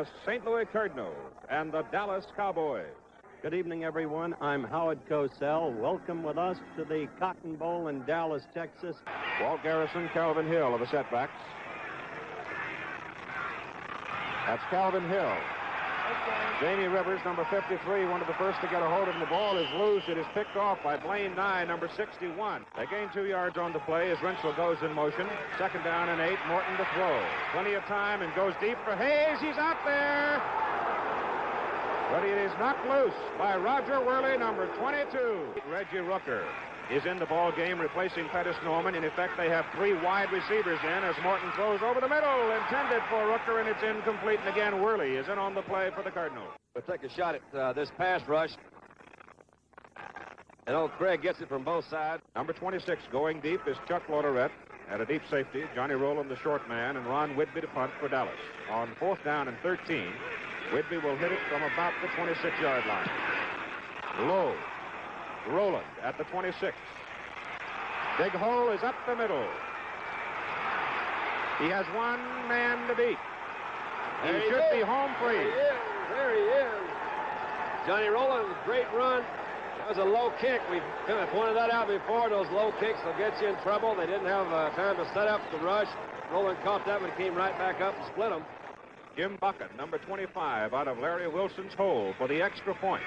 the St. Louis Cardinals and the Dallas Cowboys. Good evening, everyone. I'm Howard Cosell. Welcome with us to the Cotton Bowl in Dallas, Texas. Walt Garrison, Calvin Hill are the setbacks. That's Calvin Hill. Jamie Rivers, number 53, one of the first to get a hold of him. The ball is loose. It is picked off by Blaine Nye, number 61. They gain 2 yards on the play as Rensel goes in motion. 2nd down and 8, Morton to throw. Plenty of time and goes deep for Hayes. He's out there. But it is knocked loose by Roger Worley, number 22. Reggie Rooker is in the ball game, replacing Pettis Norman. In effect, they have 3 wide receivers in as Morton throws over the middle, intended for Rooker, and it's incomplete. And again, Worley is in on the play for the Cardinals. We'll take a shot at this pass rush. And old Craig gets it from both sides. Number 26 going deep is Chuck Lodorette. At a deep safety, Johnny Rowland, the short man, and Ron Whitby to punt for Dallas. On 4th down and 13, Whitby will hit it from about the 26-yard line. Low. Rowland at the 26. Big hole is up the middle. He has one man to beat. He should be home free. There he is. Johnny Rowland, great run. That was a low kick. We've kind of pointed that out before. Those low kicks will get you in trouble. They didn't have time to set up the rush. Rowland caught that one, came right back up and split them. Jim Bucket, number 25, out of Larry Wilson's hole for the extra point.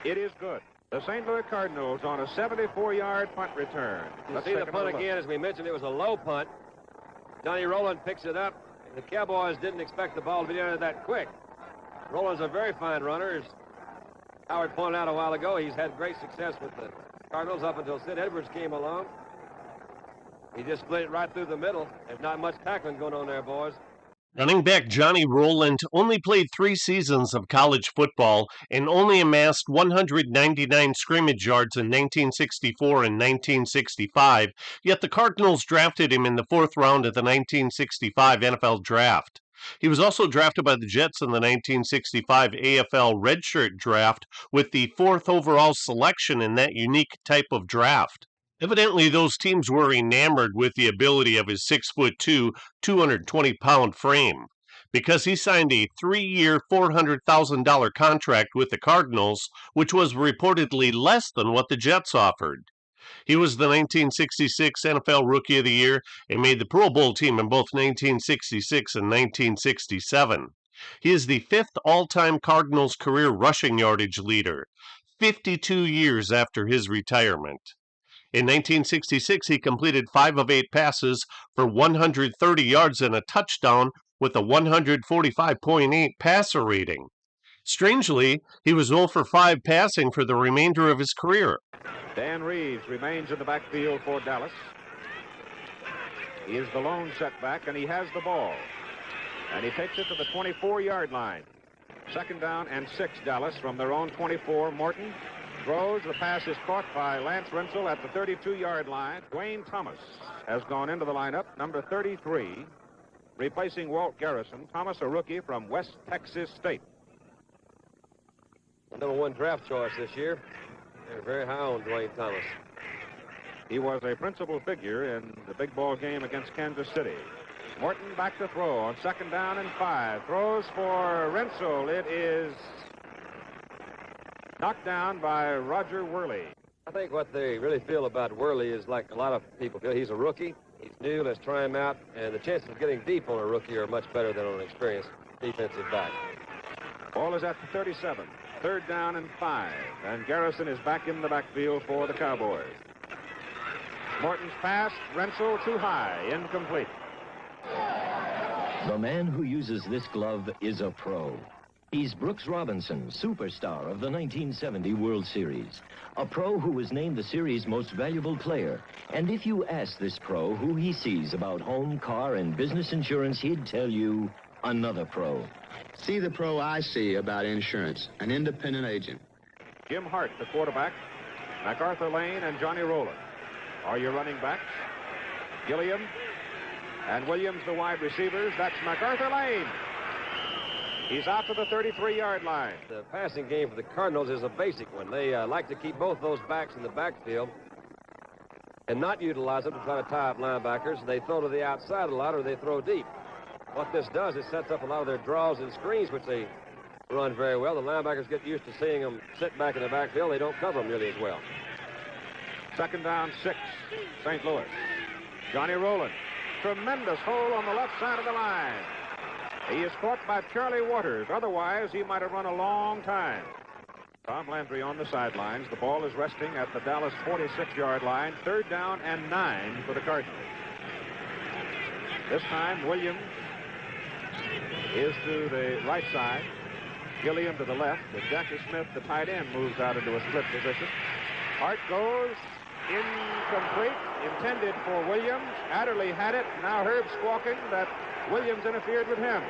It is good. The St. Louis Cardinals on a 74-yard punt return. Let's see the punt again. As we mentioned, it was a low punt. Johnny Rowland picks it up. The Cowboys didn't expect the ball to be there that quick. Rowland's a very fine runner. As Howard pointed out a while ago, he's had great success with the Cardinals up until Sid Edwards came along. He just split it right through the middle. There's not much tackling going on there, boys. Running back Johnny Rowland only played 3 seasons of college football and only amassed 199 scrimmage yards in 1964 and 1965, yet the Cardinals drafted him in the 4th round of the 1965 NFL Draft. He was also drafted by the Jets in the 1965 AFL Redshirt Draft with the 4th overall selection in that unique type of draft. Evidently, those teams were enamored with the ability of his 6'2", 220-pound frame, because he signed a 3-year, $400,000 contract with the Cardinals, which was reportedly less than what the Jets offered. He was the 1966 NFL Rookie of the Year and made the Pro Bowl team in both 1966 and 1967. He is the 5th all-time Cardinals career rushing yardage leader, 52 years after his retirement. In 1966, he completed 5 of 8 passes for 130 yards and a touchdown with a 145.8 passer rating. Strangely, he was 0 for 5 passing for the remainder of his career. Dan Reeves remains in the backfield for Dallas. He is the lone setback, and he has the ball. And he takes it to the 24-yard line. 2nd down and 6, Dallas, from their own 24. Morton throws. The pass is caught by Lance Rensel at the 32-yard line. Dwayne Thomas has gone into the lineup, number 33, replacing Walt Garrison. Thomas, a rookie from West Texas State. The number 1 draft choice this year. They're very high on Dwayne Thomas. He was a principal figure in the big ball game against Kansas City. Morton back to throw on 2nd down and 5. Throws for Rensel. It is knocked down by Roger Worley. I think what they really feel about Worley is like a lot of people feel. He's a rookie. He's new. Let's try him out. And the chances of getting deep on a rookie are much better than on an experienced defensive back. Ball is at the 37. 3rd down and 5. And Garrison is back in the backfield for the Cowboys. Morton's pass. Rensel too high. Incomplete. The man who uses this glove is a pro. He's Brooks Robinson, superstar of the 1970 World Series. A pro who was named the series' most valuable player. And if you ask this pro who he sees about home, car, and business insurance, he'd tell you another pro. See the pro I see about insurance, an independent agent. Jim Hart, the quarterback. MacArthur Lane and Johnny Rowland are your running backs. Gilliam and Williams, the wide receivers. That's MacArthur Lane. He's out to the 33-yard line. The passing game for the Cardinals is a basic one. They like to keep both those backs in the backfield and not utilize them to try to tie up linebackers. They throw to the outside a lot, or they throw deep. what this does, it sets up a lot of their draws and screens, which they run very well. The linebackers get used to seeing them sit back in the backfield. They don't cover them nearly as well. Second down, 6, St. Louis. Johnny Rowland. Tremendous hole on the left side of the line. He is caught by Charlie Waters. Otherwise, he might have run a long time. Tom Landry on the sidelines. The ball is resting at the Dallas 46-yard line. 3rd down and 9 for the Cardinals. This time, Williams is to the right side. Gilliam to the left. And Jackie Smith, the tight end, moves out into a split position. Hart goes incomplete. Intended for Williams. Adderley had it. Now Herb squawking that Williams interfered with him.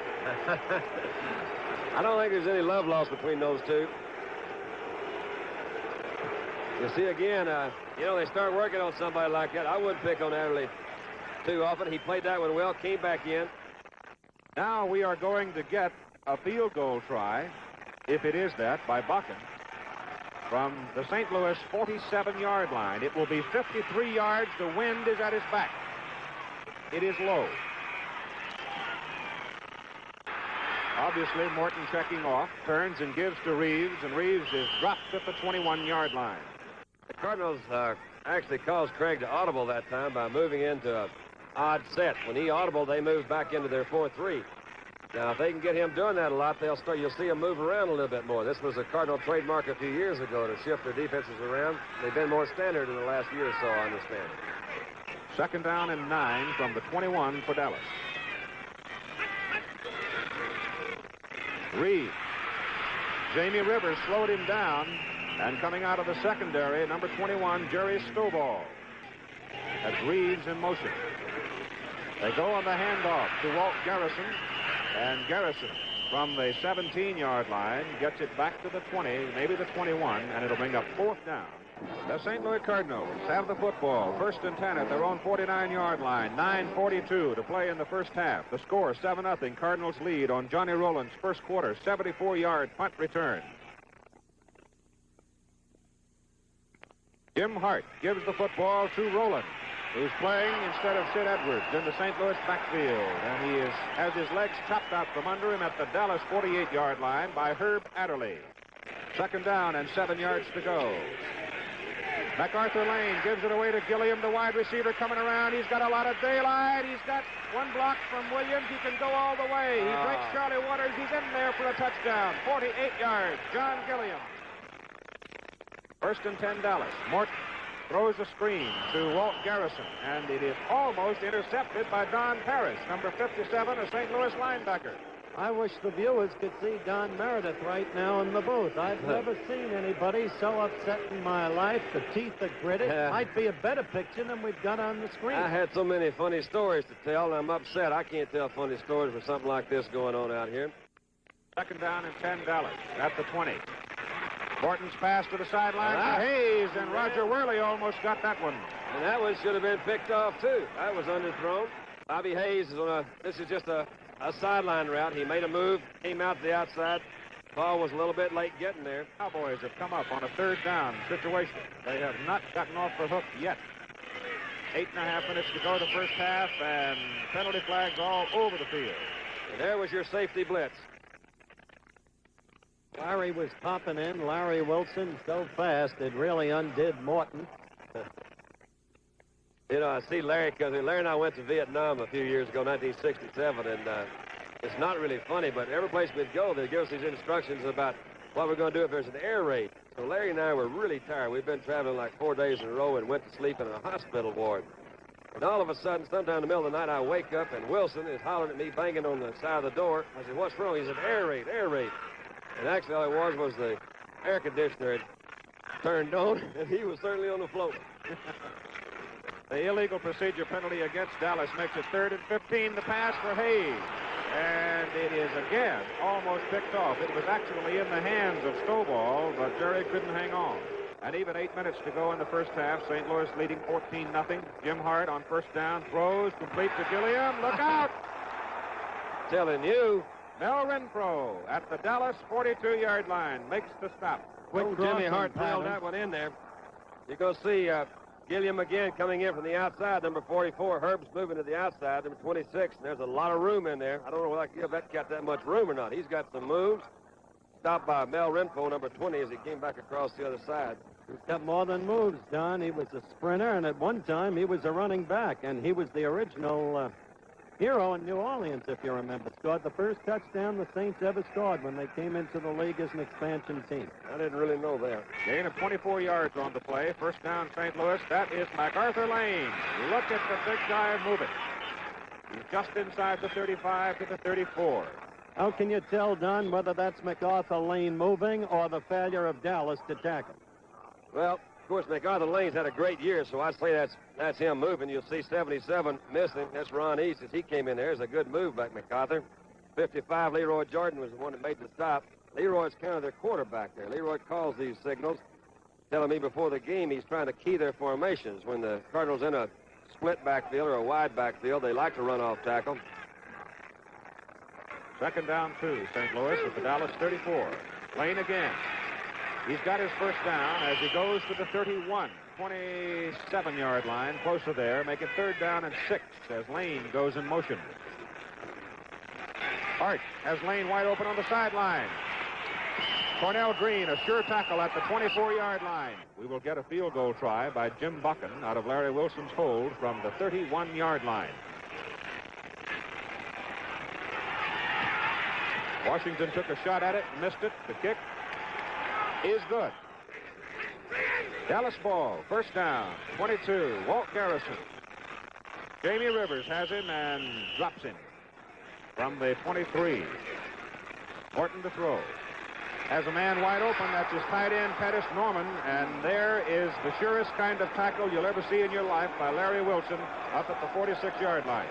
I don't think there's any love lost between those two. You see again, they start working on somebody like that. I wouldn't pick on Adderley too often. He played that one well, came back in. Now we are going to get a field goal try, if it is that, by Bakken from the St. Louis 47-yard line. It will be 53 yards. The wind is at his back. It is low. Obviously, Morton checking off, turns and gives to Reeves, and Reeves is dropped at the 21-yard line. The Cardinals actually caused Craig to audible that time by moving into an odd set. When he audibled, they moved back into their 4-3. Now, if they can get him doing that a lot, you'll see him move around a little bit more. This was a Cardinal trademark a few years ago to shift their defenses around. They've been more standard in the last year or so, I understand. Second down and 9 from the 21 for Dallas. Reeves. Jamie Rivers slowed him down, and coming out of the secondary, number 21, Jerry Stovall. That's Reeves in motion. They go on the handoff to Walt Garrison, and Garrison from the 17-yard line gets it back to the 20, maybe the 21, and it'll bring up 4th down. The St. Louis Cardinals have the football. 1st and 10 at their own 49-yard line. 9:42 to play in the first half. The score, 7-0. Cardinals lead on Johnny Rowland's first quarter 74-yard punt return. Jim Hart gives the football to Rowland, who's playing instead of Sid Edwards in the St. Louis backfield. And he has his legs chopped out from under him at the Dallas 48-yard line by Herb Adderley. 2nd down and 7 yards to go. MacArthur Lane gives it away to Gilliam, the wide receiver coming around. He's got a lot of daylight. He's got one block from Williams. He can go all the way. He breaks Charlie Waters. He's in there for a touchdown. 48 yards. John Gilliam. 1st and 10 Dallas. Morton throws a screen to Walt Garrison, and it is almost intercepted by Don Parrish, number 57, a St. Louis linebacker. I wish the viewers could see Don Meredith right now in the booth. I've never seen anybody so upset in my life. The teeth are gritted. Might be a better picture than we've got on the screen. I had so many funny stories to tell, and I'm upset. I can't tell funny stories with something like this going on out here. 2nd down and 10 Dallas at the 20. Morton's pass to the sideline to Hayes, and Roger Worley almost got that one. And that one should have been picked off, too. That was underthrown. Bobby Hayes is this is just a sideline route. He made a move, came out to the outside. Ball was a little bit late getting there. Cowboys have come up on a 3rd down situation. They have not gotten off the hook yet. 8.5 minutes to go the first half, and penalty flags all over the field. And there was your safety blitz. Larry was popping in. Larry Wilson so fast it really undid Morton. I see Larry, because Larry and I went to Vietnam a few years ago, 1967, and it's not really funny, but every place we'd go, they'd give us these instructions about what we're going to do if there's an air raid. So Larry and I were really tired. We've been traveling like 4 days in a row and went to sleep in a hospital ward. And all of a sudden, sometime in the middle of the night, I wake up, and Wilson is hollering at me, banging on the side of the door. I said, "What's wrong?" He said, "Air raid, air raid." And actually, all it was the air conditioner had turned on, and he was certainly on the floor. The illegal procedure penalty against Dallas makes it 3rd and 15. The pass for Hayes. And it is again almost picked off. It was actually in the hands of Stovall, but Jerry couldn't hang on. And even 8 minutes to go in the first half. St. Louis leading 14-0. Jim Hart on 1st down, throws, complete to Gilliam. Look out! Telling you. Mel Renfro at the Dallas 42-yard line makes the stop. Quick Jimmy Hart drilled that one in there. You're going to see Gilliam again coming in from the outside, number 44. Herb's moving to the outside, number 26. And there's a lot of room in there. I don't know whether I can give that cat that much room or not. He's got some moves. Stopped by Mel Renfro, number 20, as he came back across the other side. He's got more than moves, Don. He was a sprinter, and at one time he was a running back, and he was the original hero in New Orleans, if you remember. Scored the first touchdown the Saints ever scored when they came into the league as an expansion team. I didn't really know that. Gain of 24 yards on the play. First down, St. Louis. That is MacArthur Lane. Look at the big guy moving. He's just inside the 35 to the 34. How can you tell, Don, whether that's MacArthur Lane moving or the failure of Dallas to tackle? Well, of course, MacArthur Lane's had a great year, so I'd say that's him moving. You'll see 77 missing. That's Ron East as he came in there. It's a good move by MacArthur. 55, Leroy Jordan was the one that made the stop. Leroy's kind of their quarterback there. Leroy calls these signals, telling me before the game he's trying to key their formations. When the Cardinals in a split backfield or a wide backfield, they like to run off tackle. Second down, 2, St. Louis at the Dallas 34. Lane again. He's got his first down as he goes to the 31, 27-yard line, closer there. Make it third down and 6 as Lane goes in motion. Hart has Lane wide open on the sideline. Cornell Green, a sure tackle at the 24-yard line. We will get a field goal try by Jim Buchan out of Larry Wilson's hold from the 31-yard line. Washington took a shot at it, missed it. The kick is good. Dallas ball, first down, 22, Walt Garrison. Jamie Rivers has him and drops him from the 23. Morton to throw. Has a man wide open. That's his tight end, Pettis Norman, and there is the surest kind of tackle you'll ever see in your life by Larry Wilson up at the 46-yard line.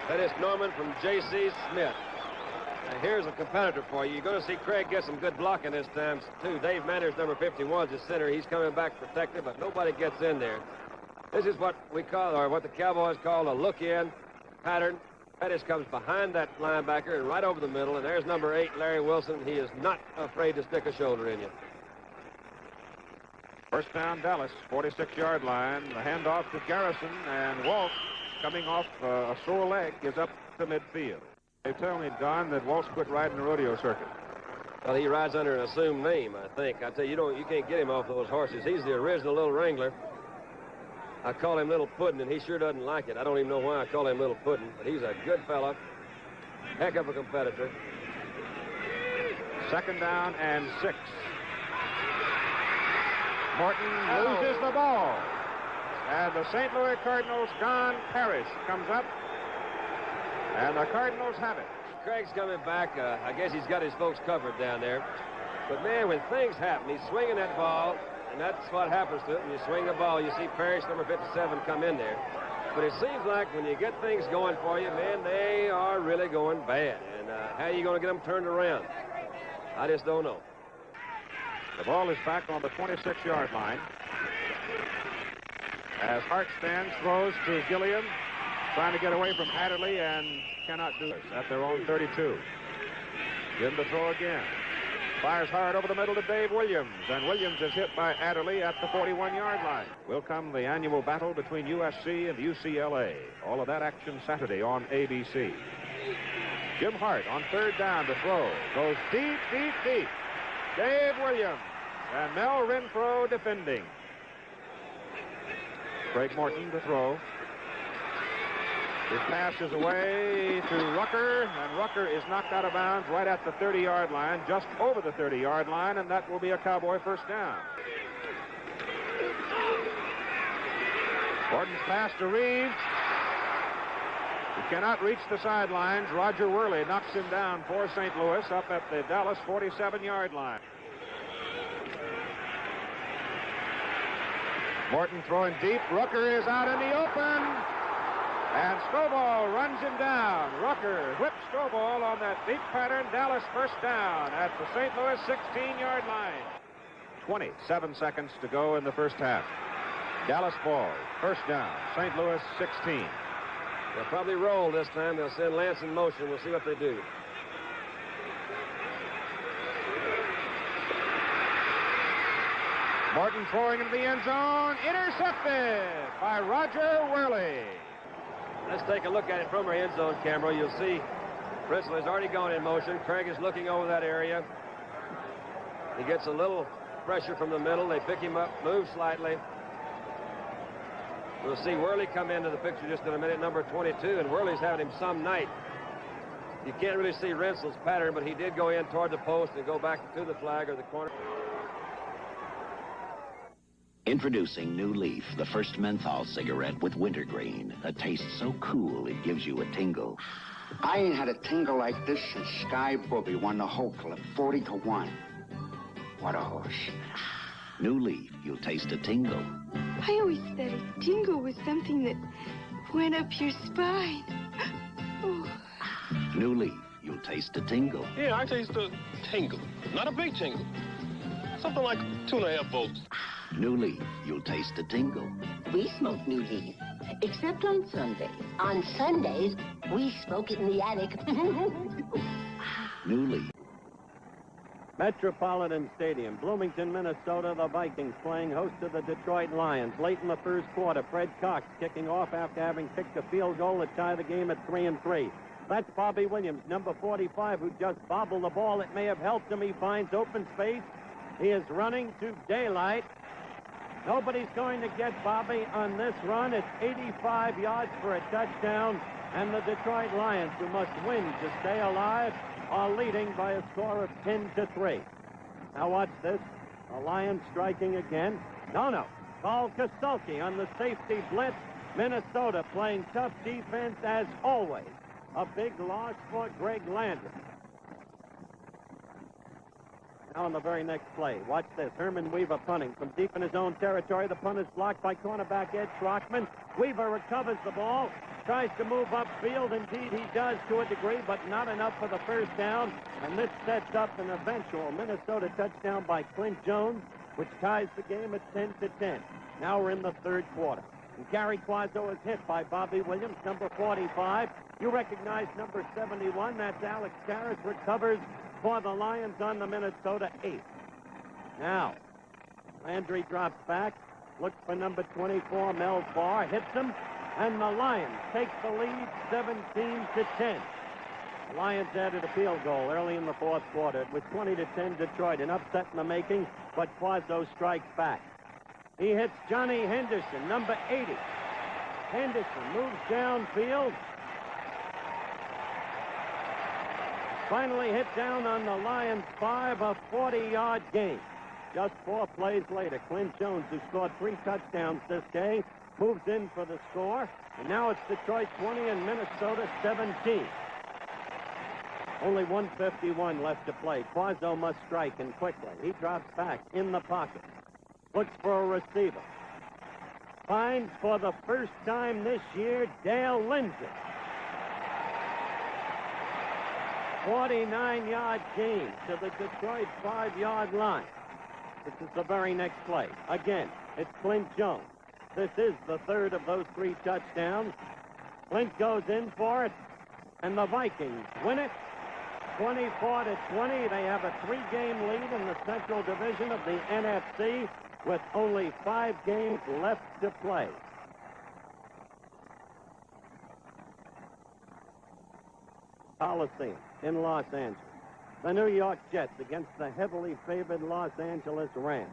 Pettis Norman from J.C. Smith. Now, here's a competitor for you. You're going to see Craig get some good blocking this time, too. Dave Manners, number 51, is the center. He's coming back protected, but nobody gets in there. This is what we call, or what the Cowboys call a look-in pattern. Pettis comes behind that linebacker and right over the middle, and there's number 8, Larry Wilson. He is not afraid to stick a shoulder in you. First down, Dallas, 46-yard line. The handoff to Garrison, and Walt, coming off a sore leg, is up to midfield. They tell me, Don, that Walt's quit riding the rodeo circuit. Well, he rides under an assumed name, I think. I tell you, you can't get him off those horses. He's the original Little Wrangler. I call him Little Puddin', and he sure doesn't like it. I don't even know why I call him Little Puddin', but he's a good fella. Heck of a competitor. Second down and 6. Morton loses the ball. And the St. Louis Cardinals' Don Parrish comes up. And the Cardinals have it. Craig's coming back. I guess he's got his folks covered down there. But, man, when things happen, he's swinging that ball, and that's what happens to it. When you swing the ball, you see Parrish, number 57, come in there. But it seems like when you get things going for you, man, they are really going bad. And how are you going to get them turned around? I just don't know. The ball is back on the 26-yard line. As Hart stands, throws to Gilliam. Trying to get away from Adderley and cannot do it at their own 32. Jim to throw again. Fires hard over the middle to Dave Williams, and Williams is hit by Adderley at the 41-yard line. Will come the annual battle between USC and UCLA. All of that action Saturday on ABC. Jim Hart on third down to throw. Goes deep, deep, deep. Dave Williams and Mel Renfro defending. Craig Morton to throw. His pass is away to Rucker, and Rucker is knocked out of bounds right at the 30-yard line, just over the 30-yard line, and that will be a Cowboy first down. Gordon's pass to Reeves. He cannot reach the sidelines. Roger Worley knocks him down for St. Louis up at the Dallas 47-yard line. Morton throwing deep. Rucker is out in the open. And Stovall runs him down. Rucker whips Stovall on that deep pattern. Dallas first down at the St. Louis 16-yard line. 27 seconds to go in the first half. Dallas ball, first down, St. Louis 16. They'll probably roll this time. They'll send Lance in motion. We'll see what they do. Morton throwing into the end zone. Intercepted by Roger Worley. Let's take a look at it from our end zone camera. You'll see Bristol has already gone in motion. Craig is looking over that area. He gets a little pressure from the middle. They pick him up, move slightly. We'll see Worley come into the picture just in a minute, number 22, and Worley's having him some night. You can't really see Rensel's pattern, but he did go in toward the post and go back to the flag or the corner. Introducing New Leaf, the first menthol cigarette with wintergreen. A taste so cool it gives you a tingle. I ain't had a tingle like this since Sky Booby won the Hope Club 40-1. What a horse. New Leaf, you'll taste a tingle. I always thought a tingle was something that went up your spine. Oh. New Leaf, you'll taste a tingle. Yeah, I taste a tingle. Not a big tingle. Something like 2.5 volts. New Leaf, you'll taste a tingle. We smoke New Leaf, except on Sundays. On Sundays, we smoke it in the attic. New Leaf. Metropolitan Stadium, Bloomington, Minnesota. The Vikings playing host to the Detroit Lions. Late in the first quarter, Fred Cox kicking off after having kicked a field goal to tie the game at 3-3. That's Bobby Williams, number 45, who just bobbled the ball. It may have helped him. He finds open space. He is running to daylight. Nobody's going to get Bobby on this run. It's 85 yards for a touchdown. And the Detroit Lions, who must win to stay alive, are leading by a score of 10-3. Now watch this. The Lions striking again. No. Howard Cosell on the safety blitz. Minnesota playing tough defense as always. A big loss for Greg Landry. Now on the very next play, watch this. Herman Weaver punting from deep in his own territory. The punt is blocked by cornerback Ed Schrockman. Weaver recovers the ball, tries to move upfield. Indeed, he does to a degree, but not enough for the first down. And this sets up an eventual Minnesota touchdown by Clint Jones, which ties the game at 10-10. Now we're in the third quarter. And Gary Quazzo is hit by Bobby Williams, number 45. You recognize number 71. That's Alex Karras. Recovers for the Lions on the Minnesota 8. Now, Landry drops back, looks for number 24, Mel Barr, hits him, and the Lions take the lead 17-10. The Lions added a field goal early in the fourth quarter. It was 20-10 Detroit, an upset in the making, but Quazzo strikes back. He hits Johnny Henderson, number 80. Henderson moves downfield. Finally hit down on the Lions' 5, a 40-yard gain. Just 4 plays later, Clint Jones, who scored 3 touchdowns this day, moves in for the score. And now it's Detroit 20 and Minnesota 17. Only 1:51 left to play. Quazzo must strike, and quickly. He drops back in the pocket. Looks for a receiver. Finds for the first time this year Dale Lindsey. 49-yard gain to the Detroit 5-yard line. This is the very next play. Again, it's Clint Jones. This is the third of those 3 touchdowns. Clint goes in for it, and the Vikings win it 24-20. They have a 3-game lead in the Central Division of the NFC with only 5 games left to play. Coliseum in Los Angeles. The New York Jets against the heavily favored Los Angeles Rams.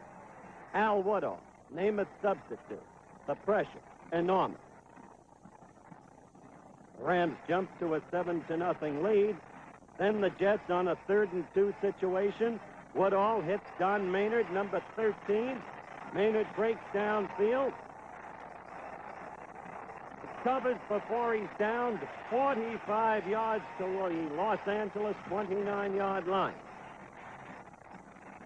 Al Woodall, Namath substitute. The pressure, enormous. The Rams jump to a 7-0 lead. Then the Jets on a 3rd and 2 situation. Woodall hits Don Maynard, number 13. Maynard breaks downfield. Covers before he's down, 45 yards to the Los Angeles 29-yard line.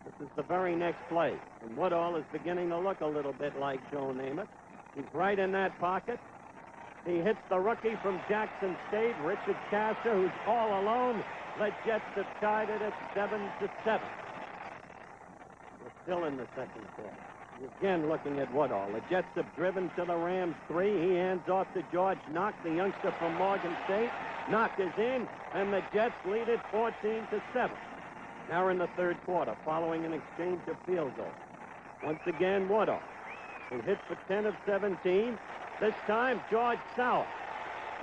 This is the very next play. And Woodall is beginning to look a little bit like Joe Namath. He's right in that pocket. He hits the rookie from Jackson State, Richard Castor, who's all alone. The Jets have tied it at 7-7. We're still in the second quarter. Again, looking at Woodall. The Jets have driven to the Rams 3. He hands off to George Knock, the youngster from Morgan State. Knock is in, and the Jets lead it 14-7. Now we're in the third quarter, following an exchange of field goals. Once again, Woodall, who hit for 10 of 17. This time, George Sauer.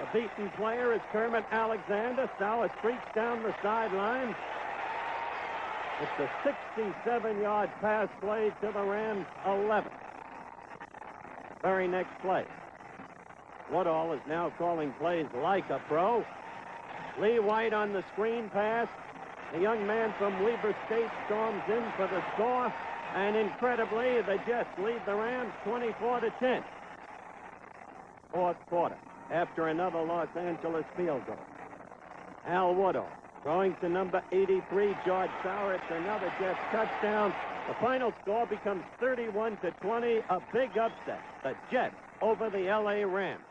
The beaten player is Kermit Alexander. Sauer streaks down the sideline. It's a 67-yard pass play to the Rams' 11. Very next play. Woodall is now calling plays like a pro. Lee White on the screen pass. The young man from Weber State storms in for the score. And incredibly, the Jets lead the Rams 24-10. Fourth quarter, after another Los Angeles field goal. Al Woodall throwing to number 83, George Sauer. It's another Jets touchdown. The final score becomes 31-20, a big upset. The Jets over the L.A. Rams.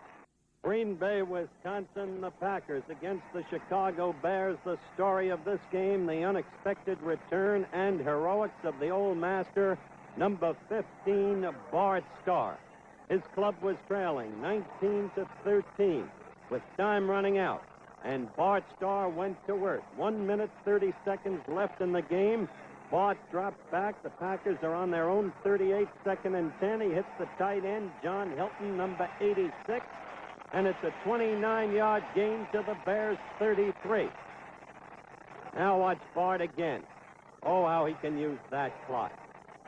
Green Bay, Wisconsin, the Packers against the Chicago Bears. The story of this game, the unexpected return and heroics of the old master, number 15, Bart Starr. His club was trailing 19-13 with time running out, and Bart Starr went to work. 1 minute, 30 seconds left in the game. Bart drops back. The Packers are on their own 38, 2nd and 10. He hits the tight end, John Hilton, number 86. And it's a 29-yard gain to the Bears' 33. Now watch Bart again. Oh, how he can use that clock.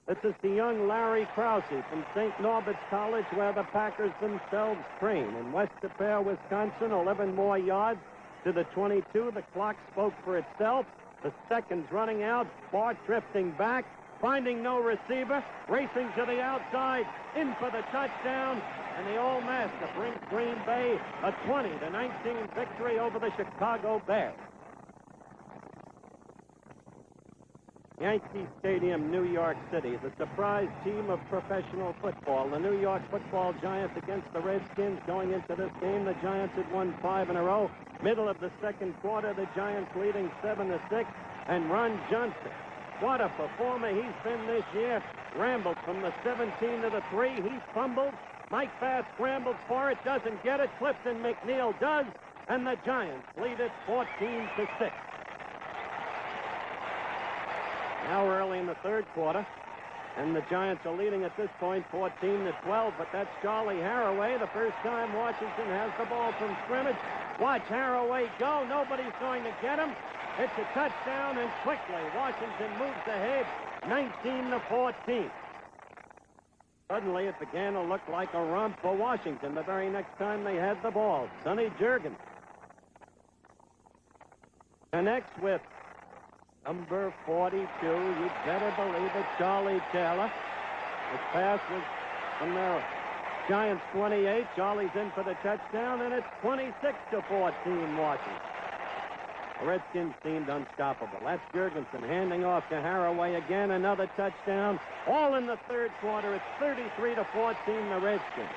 This is the young Larry Krause from St. Norbert's College, where the Packers themselves train. In West Des Peres, Wisconsin, 11 more yards to the 22. The clock spoke for itself. The seconds running out. Bart drifting back, finding no receiver, racing to the outside, in for the touchdown. And the old master brings Green Bay a 20-19 victory over the Chicago Bears. Yankee Stadium, New York City, the surprise team of professional football. The New York Football Giants against the Redskins. Going into this game, the Giants had won 5 in a row. Middle of the second quarter, the Giants leading 7-6. And Ron Johnson, what a performer he's been this year. Rambled from the 17 to the 3. He fumbled. Mike Bass scrambles for it, doesn't get it. Clifton McNeil does, and the Giants lead it 14-6. Now we're early in the third quarter, and the Giants are leading at this point 14-12, but that's Charlie Haraway. The first time Washington has the ball from scrimmage. Watch Haraway go. Nobody's going to get him. It's a touchdown, and quickly Washington moves ahead 19-14. Suddenly, it began to look like a romp for Washington the very next time they had the ball. Sonny Jurgens connects with number 42. You'd better believe it, Charlie Taylor. His pass was from the Giants 28. Charlie's in for the touchdown, and it's 26-14 Washington. The Redskins seemed unstoppable. That's Jurgensen handing off to Haraway again. Another touchdown. All in the third quarter. It's 33-14, the Redskins.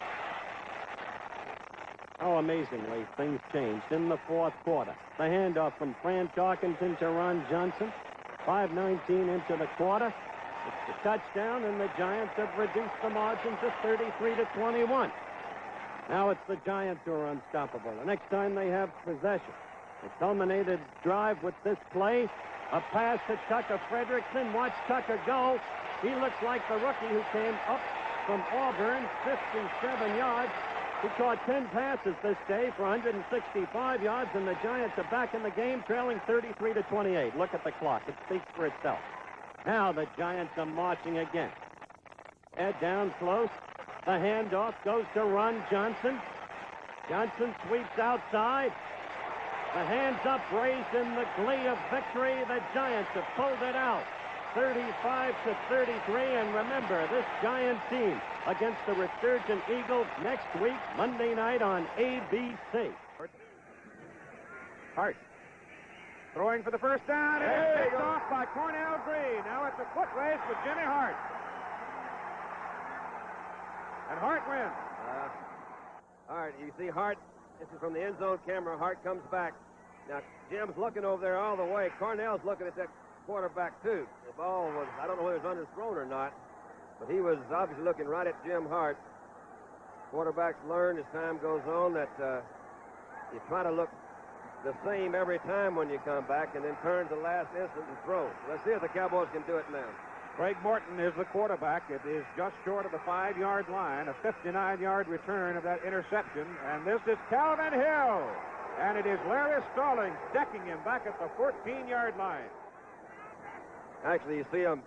How amazingly things changed in the fourth quarter. The handoff from Fran Tarkenton to Ron Johnson. 5:19 into the quarter. It's the touchdown, and the Giants have reduced the margin to 33-21. Now it's the Giants who are unstoppable. The next time they have possession. The culminated drive with this play. A pass to Tucker Frederickson. Watch Tucker go. He looks like the rookie who came up from Auburn, 57 yards. He caught 10 passes this day for 165 yards, and the Giants are back in the game, trailing 33-28. Look at the clock. It speaks for itself. Now the Giants are marching again. Head down close. The handoff goes to Ron Johnson. Johnson sweeps outside. The hands up raised in the glee of victory. The Giants have pulled it out. 35-33. And remember, this Giant team against the resurgent Eagles next week, Monday night on ABC. Hart throwing for the first down. It's picked off by Cornell Green. Now it's a foot race with Jimmy Hart. And Hart wins. Hart, you see Hart. This is from the end zone camera. Hart comes back. Now, Jim's looking over there all the way. Cornell's looking at that quarterback, too. The ball was, I don't know whether it was underthrown or not, but he was obviously looking right at Jim Hart. Quarterbacks learn as time goes on that you try to look the same every time when you come back and then turn to the last instant and throw. Let's see if the Cowboys can do it now. Craig Morton is the quarterback. It is just short of the 5-yard line, a 59-yard return of that interception. And this is Calvin Hill. And it is Larry Stallings decking him back at the 14-yard line. Actually, you see him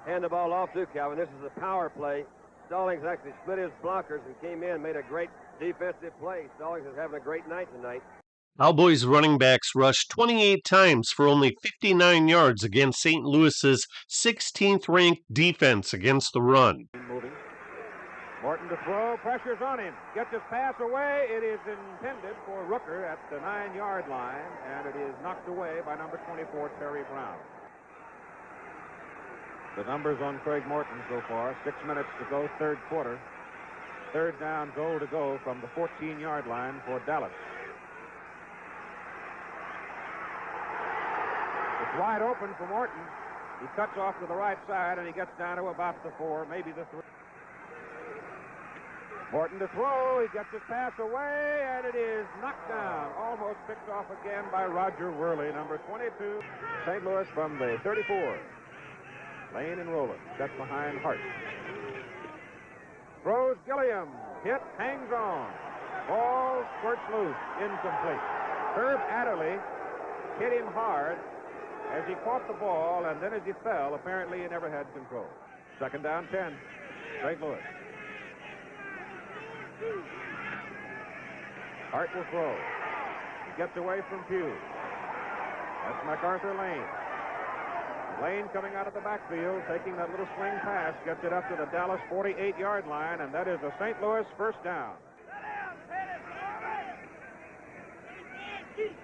hand the ball off to Calvin. This is a power play. Stallings actually split his blockers and came in and made a great defensive play. Stallings is having a great night tonight. Cowboys running backs rushed 28 times for only 59 yards against St. Louis's 16th-ranked defense against the run. Moving. Morton to throw, pressure's on him. Gets his pass away. It is intended for Rooker at the 9-yard line, and it is knocked away by number 24, Terry Brown. The numbers on Craig Morton so far, 6 minutes to go, third quarter. Third down, goal to go from the 14-yard line for Dallas. It's wide open for Morton. He cuts off to the right side, and he gets down to about the 4, maybe the 3. Morton to throw. He gets his pass away, and it is knocked down. Almost picked off again by Roger Worley, number 22. St. Louis from the 34. Lane and Rowland. Set behind Hart. Throws Gilliam. Hit. Hangs on. Ball squirts loose. Incomplete. Herb Adderley hit him hard as he caught the ball, and then as he fell, apparently he never had control. Second down, 10. St. Louis. Hart will throw. He gets away from Pugh. That's MacArthur Lane. Lane coming out of the backfield, taking that little swing pass, gets it up to the Dallas 48-yard line, and that is a St. Louis first down.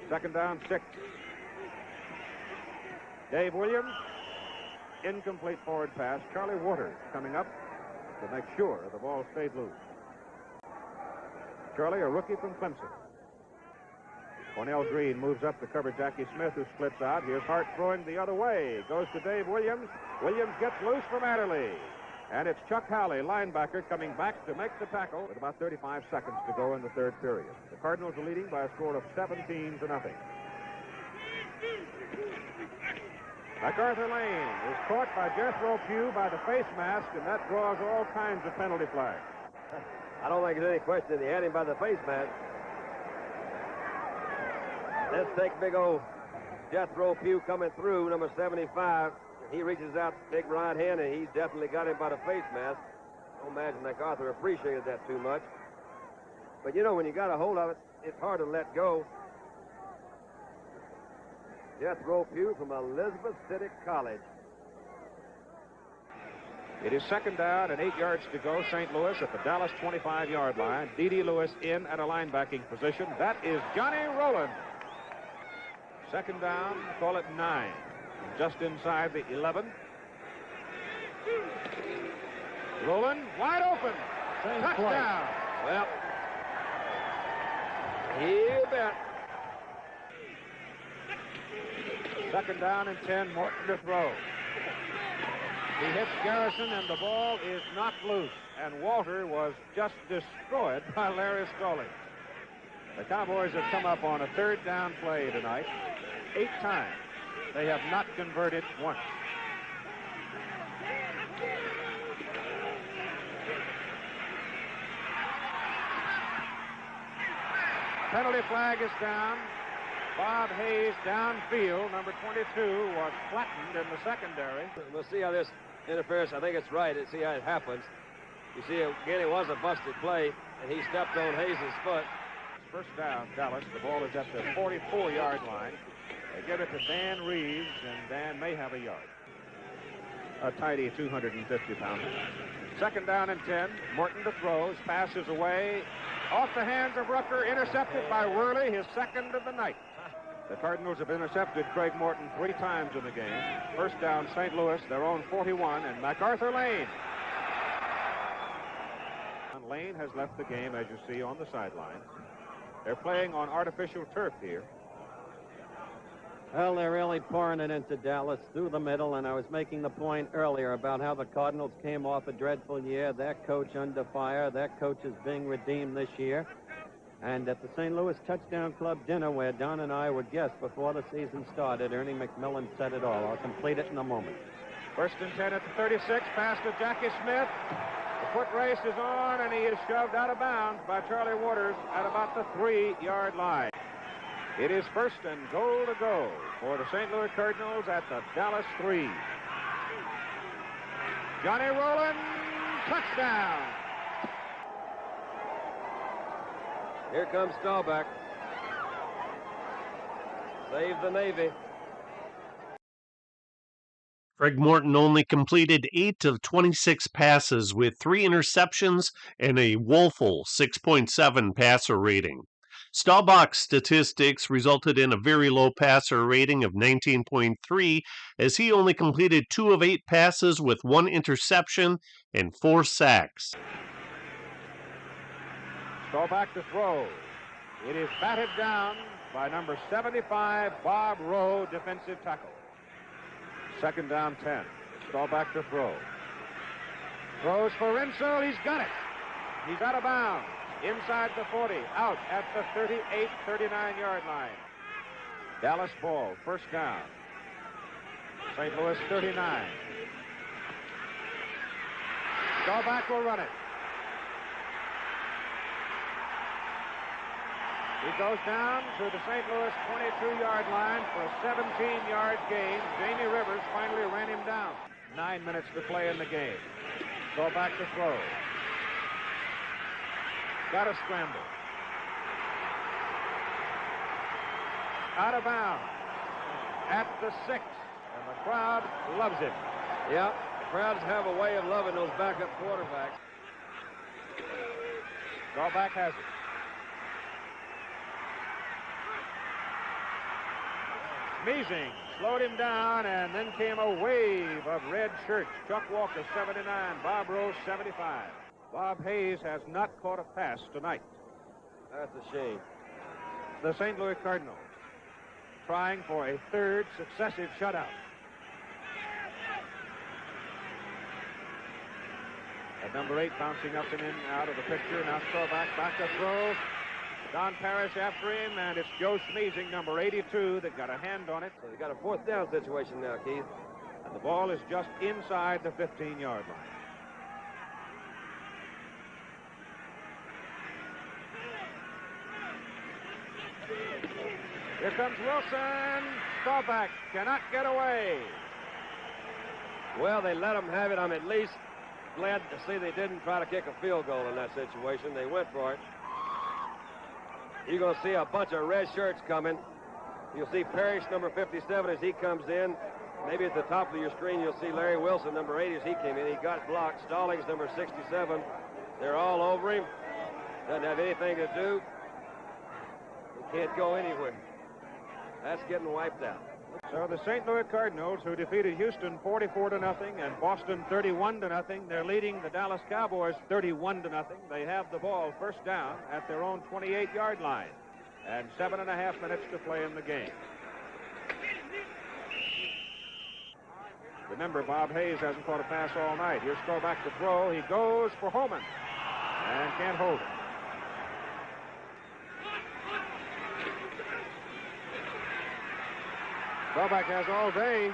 Second down, 6. Dave Williams, incomplete forward pass. Charlie Waters coming up to make sure the ball stayed loose. Charlie, a rookie from Clemson. Cornell Green moves up to cover Jackie Smith, who splits out. Here's Hart throwing the other way. Goes to Dave Williams. Williams gets loose from Adderley. And it's Chuck Howley, linebacker, coming back to make the tackle with about 35 seconds to go in the third period. The Cardinals are leading by a score of 17-0. MacArthur Lane is caught by Jethro Pugh by the face mask, and that draws all kinds of penalty flags. I don't think there's any question he had him by the face mask. Let's take big old Jethro Pugh coming through, number 75. He reaches out to take right hand, and he's definitely got him by the face mask. I don't imagine MacArthur appreciated that too much. But, you know, when you got a hold of it, it's hard to let go. Jethro Pugh from Elizabeth City College. It is second down and 8 yards to go. St. Louis at the Dallas 25-yard line. D.D. Lewis in at a linebacking position. That is Johnny Rowland. Second down, call it 9. Just inside the 11. Rowland wide open. Touchdown. Well, you bet. Second down and 10. Morton to throw. He hits Garrison, and the ball is knocked loose. And Walter was just destroyed by Larry Stallings. The Cowboys have come up on a third down play tonight 8 times. They have not converted once. Penalty flag is down. Bob Hayes downfield. Number 22 was flattened in the secondary. We'll see how this interference. I think it's right. Let's see how it happens. You see, again, it was a busted play, and he stepped on Hayes' foot. First down, Dallas. The ball is at the 44-yard line. They give it to Dan Reeves, and Dan may have a yard. A tidy 250-pounder. Second down and 10. Morton to throw. His pass is away. Off the hands of Rucker. Intercepted by Worley, his second of the night. The Cardinals have intercepted Craig Morton 3 times in the game. First down, St. Louis, their own 41, and MacArthur Lane. And Lane has left the game, as you see, on the sideline. They're playing on artificial turf here. Well, they're really pouring it into Dallas through the middle, and I was making the point earlier about how the Cardinals came off a dreadful year. Their coach under fire. Their coach is being redeemed this year. And at the St. Louis Touchdown Club dinner, where Don and I were guests before the season started, Ernie McMillan said it all. I'll complete it in a moment. First and 10 at the 36, pass to Jackie Smith. The foot race is on, and he is shoved out of bounds by Charlie Waters at about the 3-yard line. It is first and goal to go for the St. Louis Cardinals at the Dallas 3. Johnny Rowland, touchdown. Here comes Staubach. Save the Navy. Greg Morton only completed 8 of 26 passes with 3 interceptions and a woeful 6.7 passer rating. Staubach's statistics resulted in a very low passer rating of 19.3 as he only completed 2 of 8 passes with 1 interception and 4 sacks. Staubach to throw. It is batted down by number 75, Bob Rowe, defensive tackle. Second down 10. Staubach to throw. Throws for Rinso. He's got it. He's out of bounds. Inside the 40. Out at the 38, 39-yard line. Dallas ball. First down. St. Louis 39. Staubach will run it. He goes down to the St. Louis 22-yard line for a 17-yard gain. Jamie Rivers finally ran him down. 9 minutes to play in the game. Staubach to throw. Got a scramble. Out of bounds at the 6, and the crowd loves him. Yeah, the crowds have a way of loving those backup quarterbacks. Staubach has it. Measing slowed him down, and then came a wave of red shirts. Chuck Walker, 79. Bob Rose, 75. Bob Hayes has not caught a pass tonight. That's a shame. The St. Louis Cardinals trying for a third successive shutout. At number 8 bouncing up and in out of the picture. Now Staubach back to throw. Don Parrish after him, and it's Joe Smeezing, number 82, that got a hand on it. So they got a fourth down situation now, Keith. And the ball is just inside the 15-yard line. Here comes Wilson. Staubach cannot get away. Well, they let them have it. I'm at least glad to see they didn't try to kick a field goal in that situation. They went for it. You're going to see a bunch of red shirts coming. You'll see Parrish, number 57, as he comes in. Maybe at the top of your screen, you'll see Larry Wilson, number 80, as he came in. He got blocked. Stallings, number 67. They're all over him. Doesn't have anything to do. He can't go anywhere. That's getting wiped out. So the St. Louis Cardinals, who defeated Houston 44-0 and Boston 31-0, they're leading the Dallas Cowboys 31-0. They have the ball first down at their own 28-yard line, and 7.5 minutes to play in the game. Remember, Bob Hayes hasn't caught a pass all night. Here's Staubach to throw. He goes for Holman and can't hold it. Staubach has all day,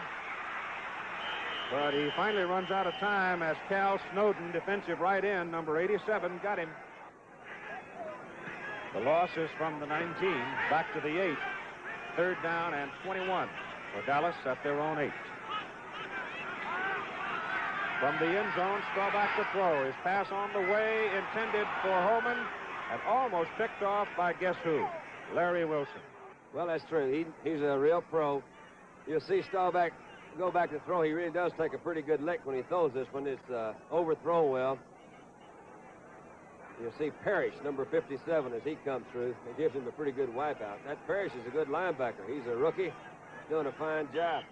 but he finally runs out of time as Cal Snowden, defensive right end, number 87, got him. The loss is from the 19 back to the 8. Third down and 21 for Dallas at their own 8. From the end zone, Staubach to throw. His pass on the way, intended for Holman, and almost picked off by guess who? Larry Wilson. Well, that's true. He's a real pro. You'll see Staubach go back to throw. He really does take a pretty good lick when he throws this one. It's overthrown well. You'll see Parrish, number 57, as he comes through. It gives him a pretty good wipeout. That Parrish is a good linebacker. He's a rookie, doing a fine job.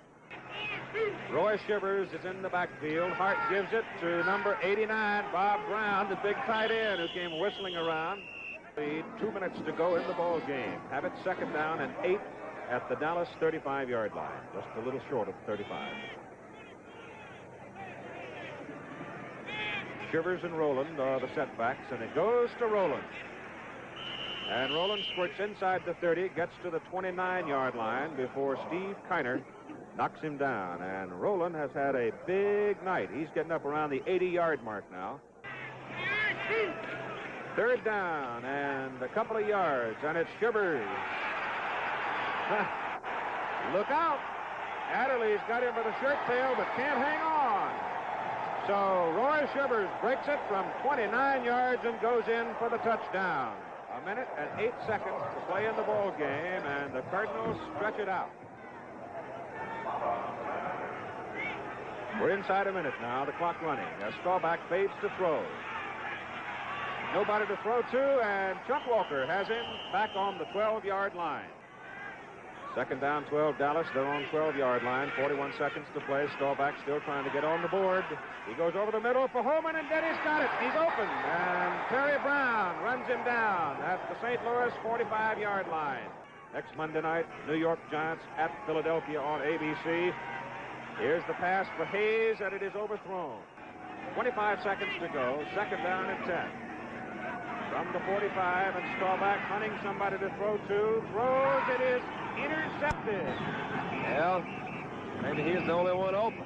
Roy Shivers is in the backfield. Hart gives it to number 89, Bob Brown, the big tight end who came whistling around. 2 minutes to go in the ball game. Have it second down and 8 at the Dallas 35-yard line, just a little short of 35. Shivers and Rowland are the setbacks, and it goes to Rowland. And Rowland squirts inside the 30, gets to the 29-yard line before Steve Kiner knocks him down. And Rowland has had a big night. He's getting up around the 80-yard mark now. Third down and a couple of yards, and it's Shivers. Look out. Adderley's got him with a shirt tail, but can't hang on. So Roy Shivers breaks it from 29 yards and goes in for the touchdown. 1 minute and 8 seconds to play in the ball game, and the Cardinals stretch it out. We're inside a minute now, the clock running. As Staubach fades to throw. Nobody to throw to, and Chuck Walker has him back on the 12-yard line. Second down, 12, Dallas. They're on 12-yard line. 41 seconds to play. Staubach still trying to get on the board. He goes over the middle for Holman, and Denny's got it. He's open, and Terry Brown runs him down at the St. Louis 45-yard line. Next Monday night, New York Giants at Philadelphia on ABC. Here's the pass for Hayes, and it is overthrown. 25 seconds to go. Second down and 10. From the 45, and Staubach hunting somebody to throw to. Throws, it is intercepted. Well, maybe he's the only one open.